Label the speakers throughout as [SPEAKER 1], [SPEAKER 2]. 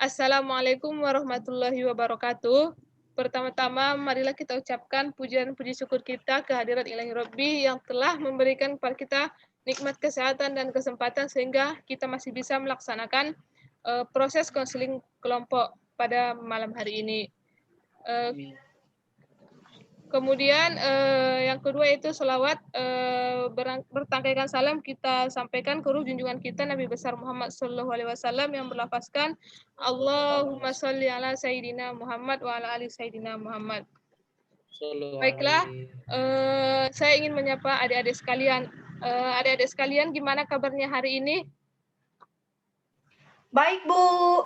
[SPEAKER 1] Assalamualaikum warahmatullahi wabarakatuh. Pertama-tama, marilah kita ucapkan pujian puji syukur kita kehadirat Ilahi Rabbi yang telah memberikan kepada kita nikmat kesehatan dan kesempatan sehingga kita masih bisa melaksanakan proses konseling kelompok pada malam hari ini. Kemudian yang kedua itu selawat bertangkaikan salam kita sampaikan ke ruh junjungan kita Nabi besar Muhammad SAW yang berlafazkan Allahumma sholli ala Sayyidina Muhammad wa ala ali Sayyidina Muhammad. Baiklah, saya ingin menyapa adik-adik sekalian. Adik-adik sekalian, gimana kabarnya hari ini?
[SPEAKER 2] Baik, Bu.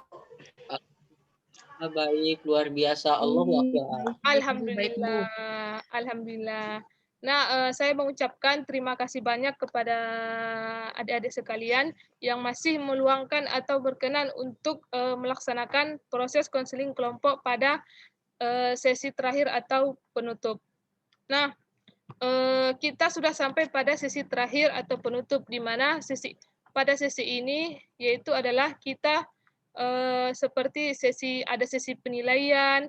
[SPEAKER 3] Baik, luar biasa. Allahu Akbar.
[SPEAKER 1] Alhamdulillah, alhamdulillah. Nah, saya mengucapkan terima kasih banyak kepada adik-adik sekalian yang masih meluangkan atau berkenan untuk melaksanakan proses konseling kelompok pada sesi terakhir atau penutup. Nah, kita sudah sampai pada sesi terakhir atau penutup, di mana pada sesi ini yaitu adalah kita seperti ada sesi penilaian,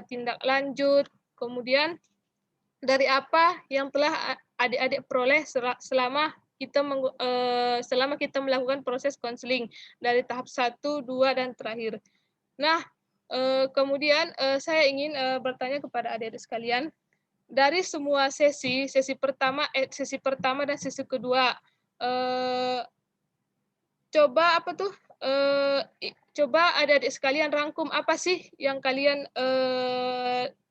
[SPEAKER 1] tindak lanjut, kemudian dari apa yang telah adik-adik peroleh selama kita melakukan proses konseling dari tahap 1, 2, dan terakhir. Nah, kemudian saya ingin bertanya kepada adik-adik sekalian, dari semua sesi pertama dan sesi kedua, coba adik-adik sekalian rangkum apa sih yang kalian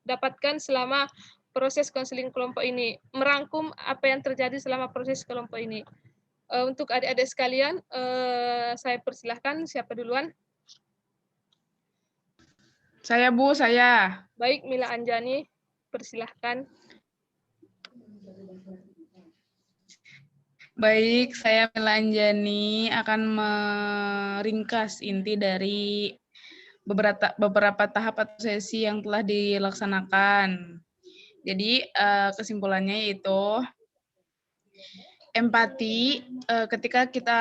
[SPEAKER 1] dapatkan selama proses konseling kelompok ini. Merangkum apa yang terjadi selama proses kelompok ini. Untuk adik-adik sekalian, saya persilahkan, siapa duluan?
[SPEAKER 4] Saya, Bu, saya.
[SPEAKER 1] Baik, Mila Anjani, persilahkan.
[SPEAKER 4] Baik, saya Mila Anjani akan meringkas inti dari beberapa tahap atau sesi yang telah dilaksanakan. Jadi kesimpulannya yaitu empati ketika kita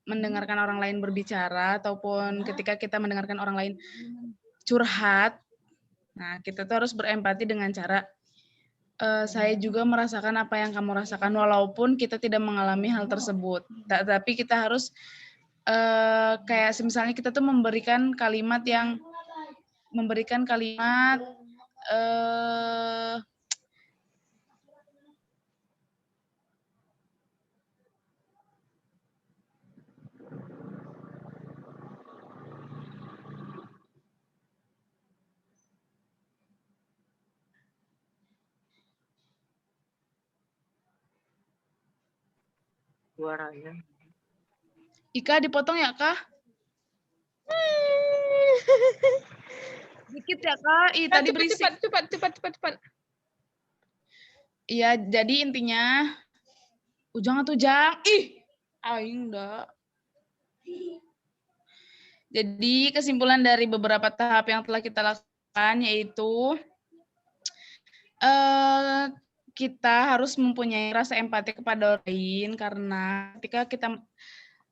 [SPEAKER 4] mendengarkan orang lain berbicara ataupun ketika kita mendengarkan orang lain curhat. Nah, kita tuh harus berempati dengan cara saya juga merasakan apa yang kamu rasakan walaupun kita tidak mengalami hal tersebut. Tapi kita harus kayak misalnya kita tuh memberikan kalimat
[SPEAKER 3] Suaranya.
[SPEAKER 4] Ika dipotong ya, Kak? Dikit ya, Kak. Tadi berisik.
[SPEAKER 1] Cepat.
[SPEAKER 4] Iya, jadi intinya Ujang atau Jang? Aing enggak. Jadi kesimpulan dari beberapa tahap yang telah kita lakukan yaitu kita harus mempunyai rasa empati kepada orang lain karena ketika kita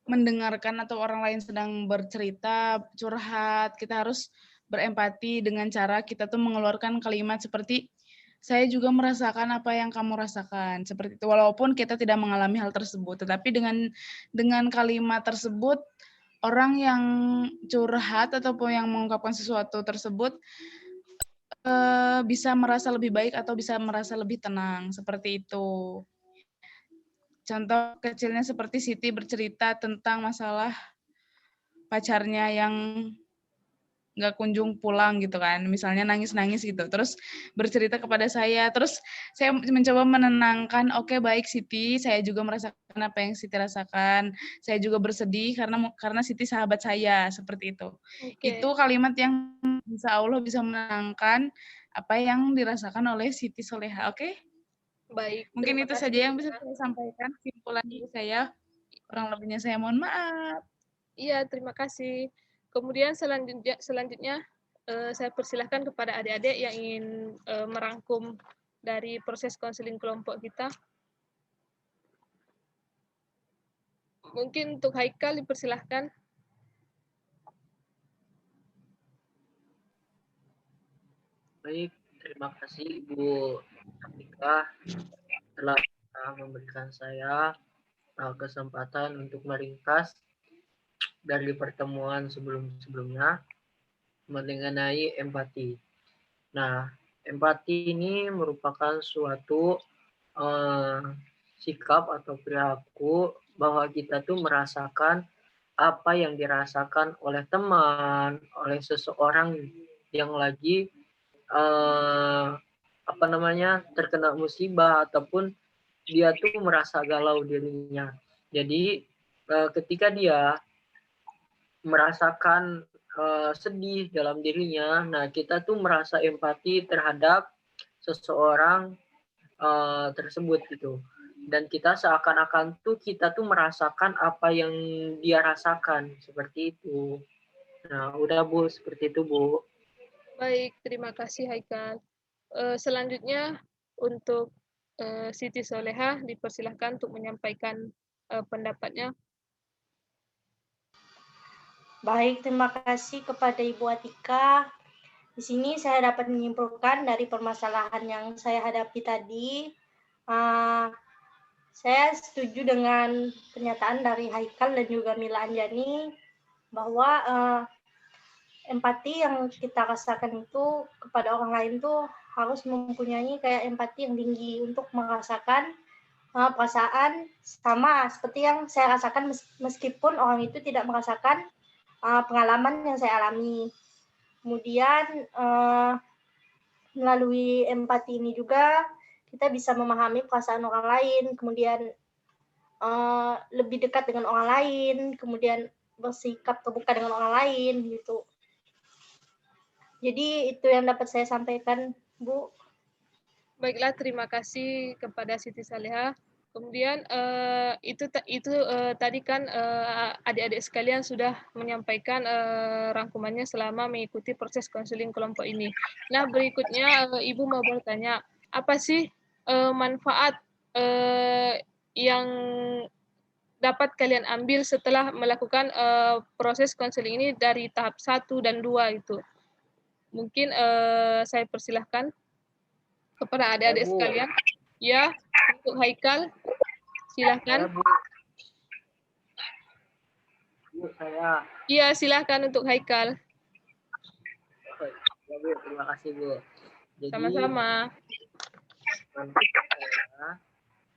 [SPEAKER 4] mendengarkan atau orang lain sedang bercerita, curhat, kita harus berempati dengan cara kita tuh mengeluarkan kalimat seperti saya juga merasakan apa yang kamu rasakan, seperti itu. Walaupun kita tidak mengalami hal tersebut, tetapi dengan kalimat tersebut orang yang curhat ataupun yang mengungkapkan sesuatu tersebut bisa merasa lebih baik atau bisa merasa lebih tenang, seperti itu. Contoh kecilnya seperti Siti bercerita tentang masalah pacarnya yang nggak kunjung pulang gitu kan, misalnya nangis-nangis gitu, terus bercerita kepada saya, terus saya mencoba menenangkan, oke, baik Siti, saya juga merasakan apa yang Siti rasakan, saya juga bersedih karena Siti sahabat saya, seperti itu.
[SPEAKER 1] Okay.
[SPEAKER 4] Itu kalimat yang insya Allah bisa menenangkan apa yang dirasakan oleh Siti Soleha, oke?
[SPEAKER 1] Baik.
[SPEAKER 4] Mungkin itu saja yang bisa saya sampaikan, kesimpulan dari saya, kurang lebihnya saya mohon maaf.
[SPEAKER 1] Iya, terima kasih. Kemudian selanjutnya saya persilahkan kepada adik-adik yang ingin merangkum dari proses konseling kelompok kita. Mungkin untuk Haikal dipersilahkan.
[SPEAKER 3] Baik, terima kasih Ibu Atika telah memberikan saya kesempatan untuk meringkas dari pertemuan sebelum-sebelumnya mengenai empati. Nah, empati ini merupakan suatu eh, sikap atau perilaku bahwa kita tuh merasakan apa yang dirasakan oleh teman, oleh seseorang yang lagi apa namanya terkena musibah ataupun dia tuh merasa galau dirinya. Jadi ketika dia merasakan sedih dalam dirinya, nah kita tuh merasa empati terhadap seseorang tersebut gitu. Dan kita seakan-akan tuh kita tuh merasakan apa yang dia rasakan seperti itu. Nah, udah Bu, seperti itu Bu.
[SPEAKER 1] Baik, terima kasih Haikal. Selanjutnya untuk Siti Soleha dipersilahkan untuk menyampaikan pendapatnya.
[SPEAKER 2] Baik, terima kasih kepada Ibu Atika. Di sini saya dapat menyimpulkan dari permasalahan yang saya hadapi tadi. Saya setuju dengan pernyataan dari Haikal dan juga Mila Anjani bahwa empati yang kita rasakan itu kepada orang lain tuh harus mempunyai kayak empati yang tinggi untuk merasakan perasaan sama seperti yang saya rasakan meskipun orang itu tidak merasakan pengalaman yang saya alami. Kemudian melalui empati ini juga kita bisa memahami perasaan orang lain, kemudian lebih dekat dengan orang lain, kemudian bersikap terbuka dengan orang lain gitu. Jadi itu yang dapat saya sampaikan, Bu.
[SPEAKER 1] Baiklah, terima kasih kepada Siti Soleha. Kemudian itu tadi kan adik-adik sekalian sudah menyampaikan rangkumannya selama mengikuti proses konseling kelompok ini. Nah, berikutnya Ibu mau bertanya, apa sih manfaat yang dapat kalian ambil setelah melakukan proses konseling ini dari tahap 1 dan 2 itu? Mungkin saya persilahkan kepada adik-adik sekalian. Ya, untuk Haikal, silahkan.
[SPEAKER 3] Bu, saya.
[SPEAKER 1] Iya, silahkan untuk Haikal.
[SPEAKER 3] Ya, Bu, terima kasih Bu. Jadi,
[SPEAKER 1] sama-sama.
[SPEAKER 3] Nanti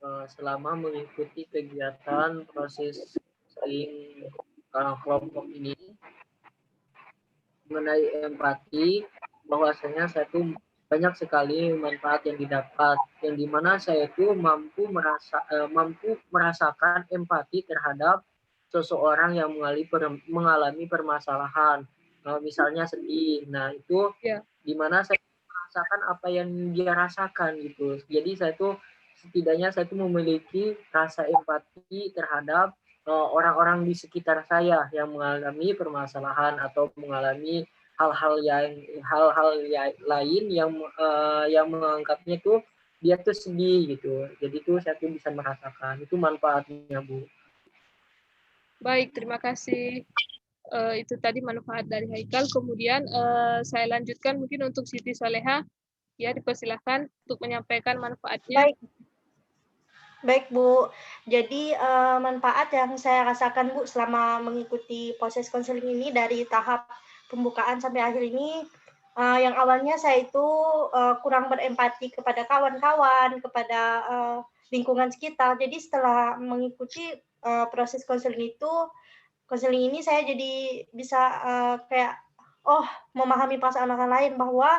[SPEAKER 3] saya selama mengikuti kegiatan proses konseling kelompok ini mengenai empati, bahwasanya saya tuh banyak sekali manfaat yang didapat, yang dimana saya tuh mampu merasakan empati terhadap seseorang yang mengalami permasalahan, misalnya sedih. Nah itu dimana saya merasakan apa yang dia rasakan gitu. Jadi saya tuh setidaknya saya tuh memiliki rasa empati terhadap orang-orang di sekitar saya yang mengalami permasalahan atau mengalami hal-hal lain yang menganggapnya tuh dia tuh sedih gitu. Jadi tuh saya tuh bisa merasakan itu manfaatnya Bu.
[SPEAKER 1] Baik, terima kasih. Itu tadi manfaat dari Haikal. Kemudian saya lanjutkan mungkin untuk Siti Soleha. Ya, dipersilahkan untuk menyampaikan manfaatnya.
[SPEAKER 2] Baik Bu, jadi manfaat yang saya rasakan Bu selama mengikuti proses konseling ini dari tahap pembukaan sampai akhir ini, yang awalnya saya itu kurang berempati kepada kawan-kawan, kepada lingkungan sekitar. Jadi setelah mengikuti proses konseling ini saya jadi bisa kayak memahami perasaan orang lain, bahwa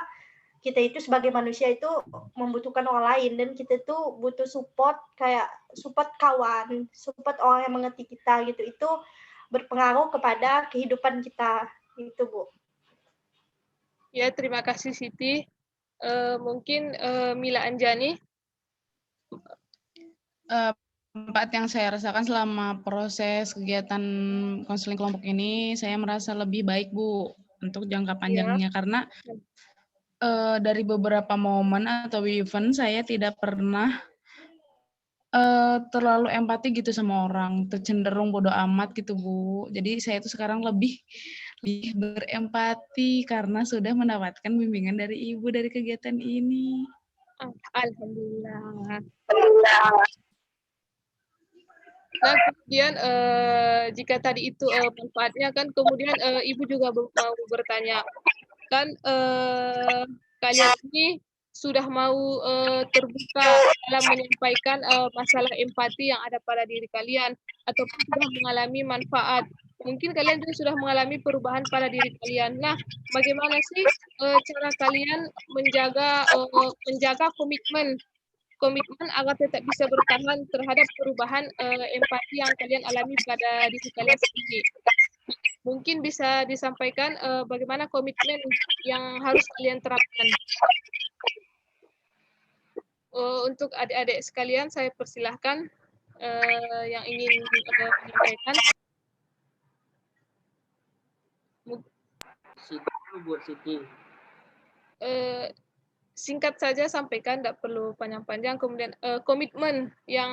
[SPEAKER 2] kita itu sebagai manusia itu membutuhkan orang lain, dan kita itu butuh support, kayak support kawan, support orang yang mengerti kita gitu. Itu berpengaruh kepada kehidupan kita gitu Bu.
[SPEAKER 1] Ya, terima kasih Siti. Mungkin Mila Anjani.
[SPEAKER 4] Manfaat yang saya rasakan selama proses kegiatan konseling kelompok ini, saya merasa lebih baik Bu untuk jangka panjangnya, karena dari beberapa momen atau event saya tidak pernah terlalu empati gitu sama orang, cenderung bodo amat gitu Bu. Jadi saya itu sekarang lebih lebih berempati karena sudah mendapatkan bimbingan dari Ibu dari kegiatan ini.
[SPEAKER 1] Alhamdulillah. Nah, kemudian jika tadi itu manfaatnya kan, kemudian Ibu juga mau bertanya, kan kalian ini sudah mau terbuka dalam menyampaikan masalah empati yang ada pada diri kalian, ataupun sudah mengalami manfaat. Mungkin kalian juga sudah mengalami perubahan pada diri kalian. Nah, bagaimana sih cara kalian menjaga komitmen agar tetap bisa bertahan terhadap perubahan empati yang kalian alami pada diri kalian sendiri? Mungkin bisa disampaikan bagaimana komitmen yang harus kalian terapkan. Untuk adik-adik sekalian, saya persilahkan yang ingin menyampaikan.
[SPEAKER 3] Siti.
[SPEAKER 1] Singkat saja sampaikan, tidak perlu panjang-panjang. Kemudian komitmen yang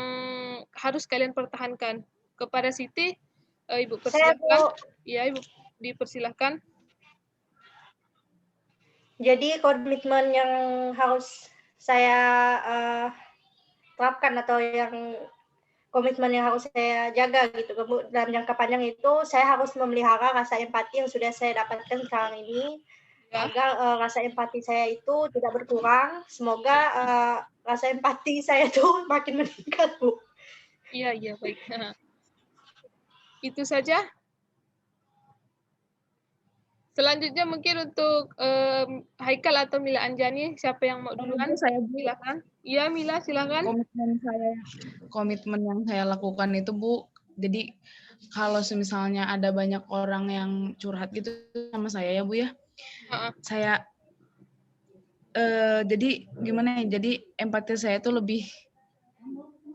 [SPEAKER 1] harus kalian pertahankan. Kepada Siti, Ibu persilahkan. Ya, Ibu dipersilahkan.
[SPEAKER 2] Jadi komitmen yang harus saya terapkan atau yang komitmen yang harus saya jaga gitu dalam jangka panjang itu, saya harus memelihara rasa empati yang sudah saya dapatkan sekarang ini, agar rasa empati saya itu tidak berkurang. Semoga rasa empati saya itu makin meningkat, Bu.
[SPEAKER 1] Iya, baik. Itu saja. Selanjutnya mungkin untuk Haikal atau Mila Anjani, siapa yang mau duluan?
[SPEAKER 4] Saya
[SPEAKER 1] silakan. Iya, Mila, silakan.
[SPEAKER 4] Komitmen yang saya lakukan itu, Bu, jadi kalau misalnya ada banyak orang yang curhat gitu sama saya ya, Bu ya. Saya jadi gimana ya? Jadi empati saya itu lebih,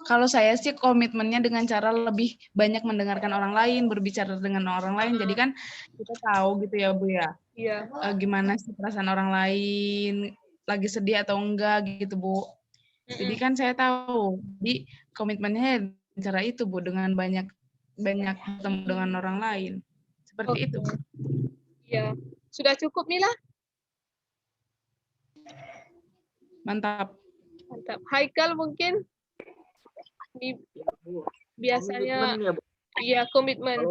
[SPEAKER 4] kalau saya sih komitmennya dengan cara lebih banyak mendengarkan orang lain, berbicara dengan orang lain. Jadi kan kita tahu gitu ya, Bu ya.
[SPEAKER 1] Iya.
[SPEAKER 4] Gimana sih perasaan orang lain, lagi sedih atau enggak gitu, Bu. Jadi kan saya tahu. Jadi komitmennya cara itu, Bu, dengan banyak bertemu dengan orang lain. Seperti itu.
[SPEAKER 1] Iya. Sudah cukup, Mila?
[SPEAKER 4] Mantap.
[SPEAKER 1] Haikal mungkin biasanya komitmen.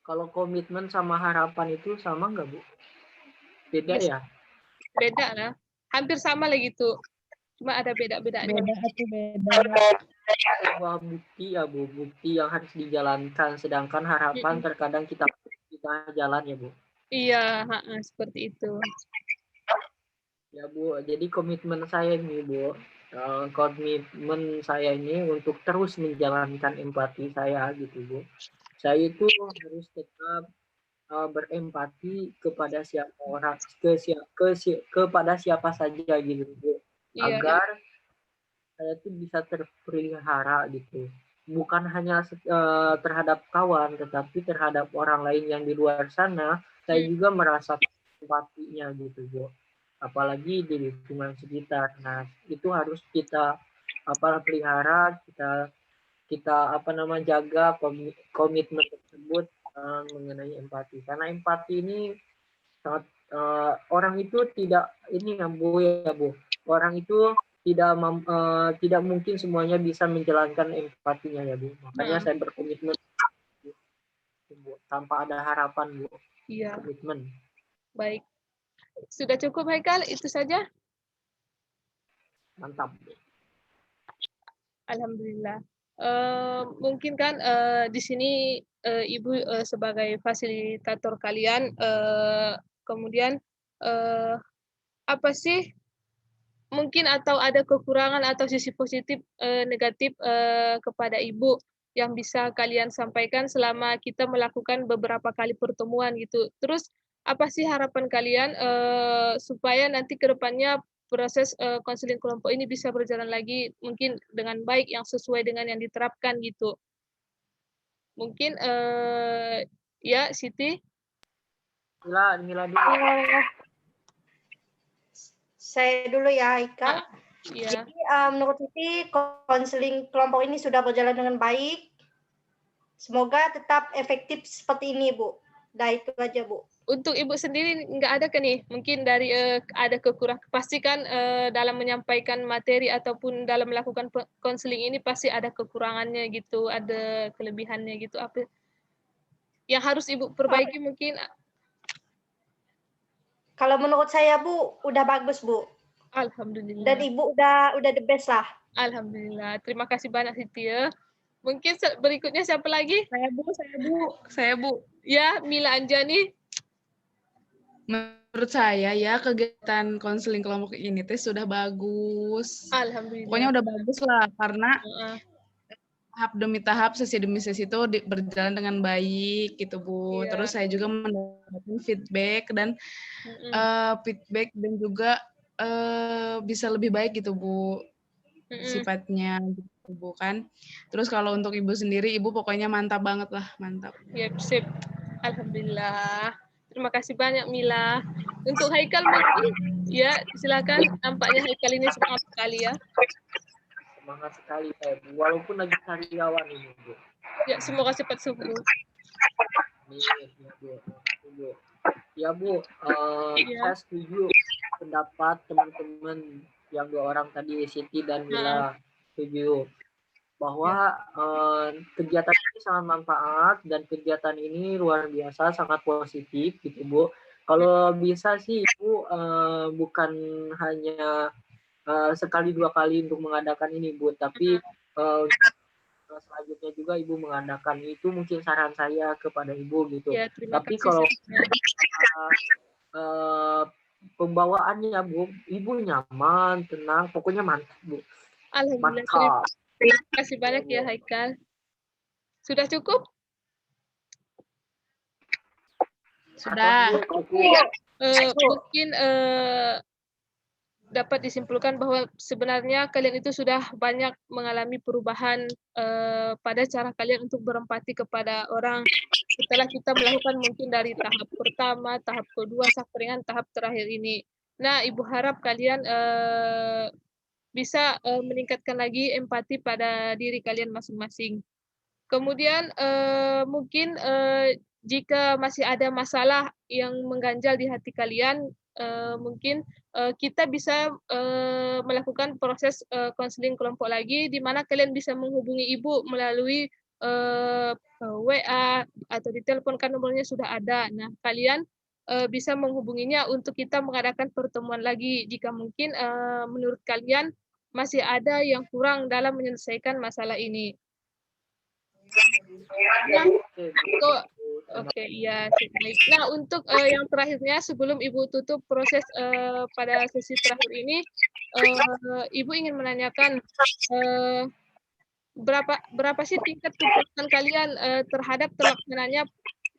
[SPEAKER 3] Kalau komitmen sama harapan itu sama nggak, Bu? Beda ya?
[SPEAKER 1] Beda lah. Hampir sama lah gitu. Cuma ada beda-bedanya.
[SPEAKER 4] Beda.
[SPEAKER 3] Sebuah bukti ya, Bu. Bukti yang harus dijalankan. Sedangkan harapan terkadang kita jalan ya, Bu.
[SPEAKER 1] Iya, seperti itu.
[SPEAKER 3] Ya, Bu. Jadi komitmen saya nih, Bu. Komitmen saya ini untuk terus menjalankan empati saya gitu, Bu. Saya itu harus tetap berempati kepada siapa orang, kepada siapa saja gitu, Bu. Agar saya tuh bisa terpelihara gitu. Bukan hanya terhadap kawan, tetapi terhadap orang lain yang di luar sana, saya juga merasa empatinya gitu, Bu. Apalagi di lingkungan sekitar. Nah, itu harus kita pelihara, kita jaga komitmen tersebut mengenai empati. Karena empati ini sangat orang itu tidak ini ya, Bu. Orang itu tidak mungkin semuanya bisa menjalankan empatinya ya, Bu. Makanya saya berkomitmen Bu, tanpa ada harapan, Bu.
[SPEAKER 1] Iya.
[SPEAKER 3] Komitmen.
[SPEAKER 1] Baik. Sudah cukup, Haikal? Itu saja?
[SPEAKER 3] Mantap.
[SPEAKER 1] Alhamdulillah. Mungkin kan di sini Ibu sebagai fasilitator kalian, kemudian apa sih mungkin atau ada kekurangan atau sisi positif negatif kepada Ibu yang bisa kalian sampaikan selama kita melakukan beberapa kali pertemuan gitu. Terus apa sih harapan kalian supaya nanti ke depannya proses konseling kelompok ini bisa berjalan lagi mungkin dengan baik yang sesuai dengan yang diterapkan gitu. Mungkin ya Siti.
[SPEAKER 3] Mila dulu.
[SPEAKER 2] Saya dulu ya, Ika.
[SPEAKER 1] Iya.
[SPEAKER 2] Jadi menurut Siti konseling kelompok ini sudah berjalan dengan baik. Semoga tetap efektif seperti ini, Bu. Dah itu aja, Bu.
[SPEAKER 1] Untuk Ibu sendiri nggak ada kan nih? Mungkin dari ada kekurangan. Pasti kan dalam menyampaikan materi ataupun dalam melakukan konseling ini pasti ada kekurangannya gitu, ada kelebihannya gitu. Apa yang harus Ibu perbaiki mungkin?
[SPEAKER 2] Kalau menurut saya, Bu, udah bagus, Bu.
[SPEAKER 1] Alhamdulillah.
[SPEAKER 2] Dan Ibu udah the best lah.
[SPEAKER 1] Alhamdulillah. Terima kasih banyak Siti ya. Mungkin berikutnya siapa lagi?
[SPEAKER 4] Saya, Bu.
[SPEAKER 1] Ya, Mila Anjani.
[SPEAKER 4] Menurut saya ya kegiatan konseling kelompok ini sudah bagus.
[SPEAKER 1] Alhamdulillah.
[SPEAKER 4] Pokoknya udah bagus lah karena tahap demi tahap, sesi demi sesi itu berjalan dengan baik gitu, Bu.
[SPEAKER 1] Iya.
[SPEAKER 4] Terus saya juga mendapatkan feedback dan juga bisa lebih baik gitu, Bu. Sifatnya gitu, Bu kan. Terus kalau untuk Ibu sendiri, Ibu pokoknya mantap banget lah, mantap.
[SPEAKER 1] Yep, sip. Alhamdulillah. Terima kasih banyak Mila. Untuk Haikal mungkin, ya silakan. Nampaknya Haikal ini semangat sekali ya.
[SPEAKER 3] Semangat sekali saya, Bu. Walaupun lagi karyawan ini, Bu.
[SPEAKER 1] Ya, semoga cepat sembuh.
[SPEAKER 3] Ya, Bu. Saya setuju pendapat teman-teman yang 2 orang tadi, Siti dan Mila. Setuju bahwa kegiatan ini sangat manfaat dan kegiatan ini luar biasa, sangat positif gitu, Bu. Kalau bisa sih Ibu bukan hanya sekali 2 kali untuk mengadakan ini, Bu, tapi selanjutnya juga Ibu mengadakan. Itu mungkin saran saya kepada Ibu gitu.
[SPEAKER 1] Ya,
[SPEAKER 3] tapi kalau pembawaannya, Bu, Ibu nyaman, tenang, pokoknya mantap, Bu.
[SPEAKER 1] Alhamdulillah.
[SPEAKER 3] Mantap.
[SPEAKER 1] Terima kasih banyak ya Haikal. Sudah cukup?
[SPEAKER 4] Sudah.
[SPEAKER 1] Mungkin dapat disimpulkan bahwa sebenarnya kalian itu sudah banyak mengalami perubahan pada cara kalian untuk berempati kepada orang setelah kita melakukan mungkin dari tahap pertama, tahap kedua, sampai dengan tahap terakhir ini. Nah, Ibu harap kalian bisa meningkatkan lagi empati pada diri kalian masing-masing. Kemudian mungkin jika masih ada masalah yang mengganjal di hati kalian, mungkin kita bisa melakukan proses konseling kelompok lagi, di mana kalian bisa menghubungi Ibu melalui WA atau ditelepon, kan nomornya sudah ada. Nah, kalian bisa menghubunginya untuk kita mengadakan pertemuan lagi jika mungkin menurut kalian masih ada yang kurang dalam menyelesaikan masalah ini. Oke, iya. Nah, untuk yang terakhirnya sebelum Ibu tutup proses pada sesi terakhir ini, Ibu ingin menanyakan berapa sih tingkat kepuasan kalian terhadap terlaksananya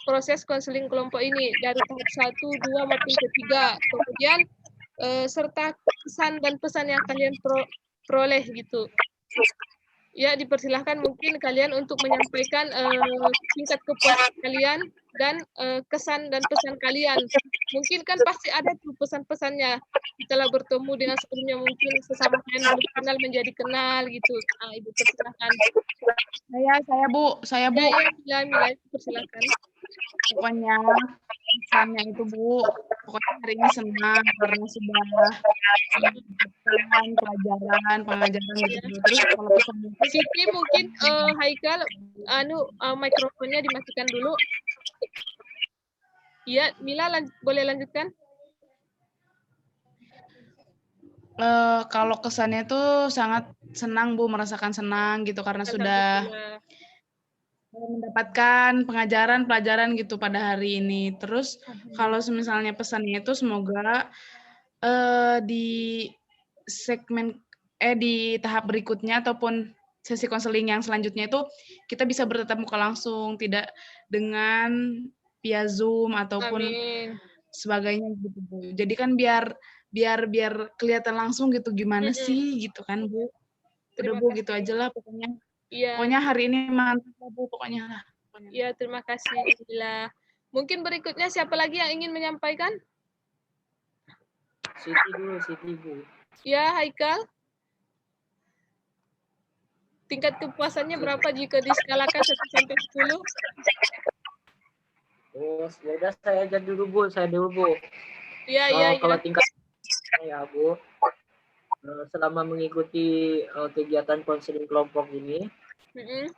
[SPEAKER 1] proses konseling kelompok ini dari tahap 1, 2 maupun ketiga. Kemudian serta kesan dan pesan yang kalian peroleh gitu. Ya, dipersilahkan mungkin kalian untuk menyampaikan tingkat kepuasan kalian dan kesan dan pesan kalian. Mungkin kan pasti ada tuh pesan-pesannya. Setelah bertemu dengan sebelumnya mungkin sesama kalian belum kenal menjadi kenal gitu. Nah, Ibu persilahkan.
[SPEAKER 4] Saya, Bu.
[SPEAKER 1] Ya, Mila, persilahkan.
[SPEAKER 4] Pokoknya pesannya itu, Bu, pokoknya hari ini senang karena sudah pengajaran gitu. Terus kalau pesannya
[SPEAKER 1] Siti mungkin Haikal mikrofonnya dimatikan dulu. Iya, Mila boleh lanjutkan?
[SPEAKER 4] Kalau kesannya tuh sangat senang, Bu, merasakan senang gitu karena sudah mendapatkan pelajaran gitu pada hari ini. Terus kalau misalnya pesannya itu semoga di segmen di tahap berikutnya ataupun sesi konseling yang selanjutnya itu kita bisa bertatap muka langsung, tidak dengan via Zoom ataupun sebagainya gitu, Bu. Jadi kan biar kelihatan langsung gitu gimana sih gitu kan, Bu. Udah, Bu, gitu aja lah pokoknya. Iya. Pokoknya hari ini mantap, Bu, pokoknya lah.
[SPEAKER 1] Iya, terima kasih, Bila. Mungkin berikutnya siapa lagi yang ingin menyampaikan?
[SPEAKER 3] Siti, Bu.
[SPEAKER 1] Ya, Haikal. Tingkat kepuasannya berapa jika diskalakan 1 sampai 10?
[SPEAKER 3] Terus ya udah saya aja dulu Bu,
[SPEAKER 1] Iya.
[SPEAKER 3] Kalau tingkat saya Bu, selama mengikuti kegiatan konseling kelompok ini,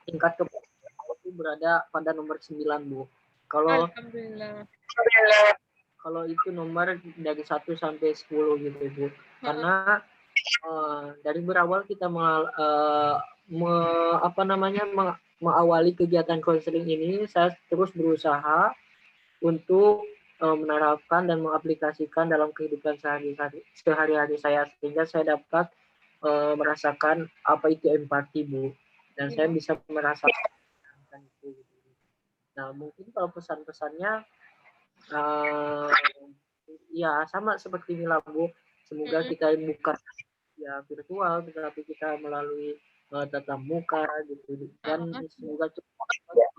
[SPEAKER 3] tingkat kepuasan itu berada pada nomor 9 Bu.
[SPEAKER 1] Alhamdulillah.
[SPEAKER 3] Kalau itu nomor dari 1 sampai 10 gitu Bu. Karena dari berawal kita mengawali kegiatan konseling ini, saya terus berusaha untuk menerapkan dan mengaplikasikan dalam kehidupan sehari-hari saya, sehingga saya dapat merasakan apa itu empati Bu, dan saya bisa merasakan itu. Nah mungkin kalau pesan-pesannya ya sama seperti Mila Bu, semoga kita bukan ya virtual, tetapi kita melalui tatap muka gitu, dan semoga cepat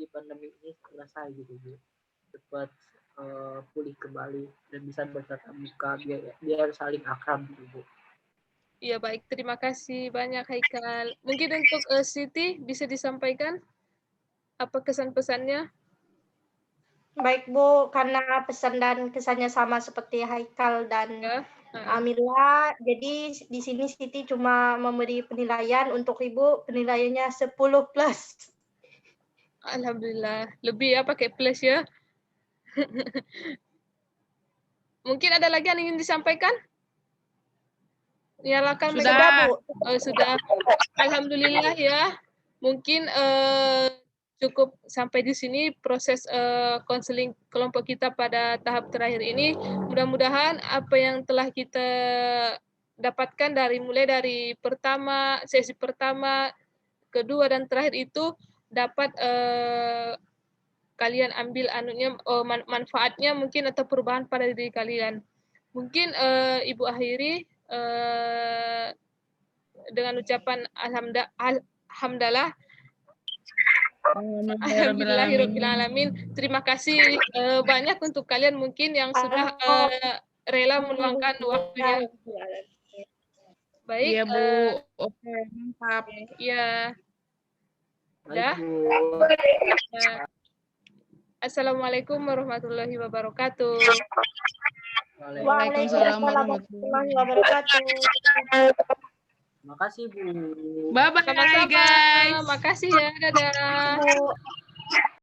[SPEAKER 3] di pandemi ini selesai gitu Bu, cepat pulih kembali dan bisa bertatap muka biar saling akrab gitu Bu.
[SPEAKER 1] Iya baik, terima kasih banyak Haikal. Mungkin untuk Siti bisa disampaikan apa kesan-pesannya?
[SPEAKER 2] Baik Bu, karena pesan dan kesannya sama seperti Haikal dan Amila, jadi di sini Siti cuma memberi penilaian, untuk Ibu penilaiannya 10+.
[SPEAKER 1] Alhamdulillah, lebih ya pakai plus ya. Mungkin ada lagi yang ingin disampaikan? Nyalakan
[SPEAKER 2] Sudah Bu.
[SPEAKER 1] Sudah. Alhamdulillah ya. Mungkin cukup sampai di sini proses konseling kelompok kita pada tahap terakhir ini. Mudah-mudahan apa yang telah kita dapatkan mulai dari sesi pertama, kedua dan terakhir itu dapat kalian ambil manfaatnya mungkin atau perubahan pada diri kalian. Mungkin Ibu akhiri dengan ucapan alhamdulillah. Alhamdulillahirobbilalamin. Terima kasih banyak untuk kalian mungkin yang sudah rela meluangkan waktunya. Baik.
[SPEAKER 4] Iya Bu. Oke, mantap.
[SPEAKER 1] Iya. Udah. Assalamualaikum warahmatullahi wabarakatuh.
[SPEAKER 2] Waalaikumsalam warahmatullahi wabarakatuh.
[SPEAKER 3] Terima kasih Bu.
[SPEAKER 4] Bye-bye guys.
[SPEAKER 1] Makasih ya, dadah.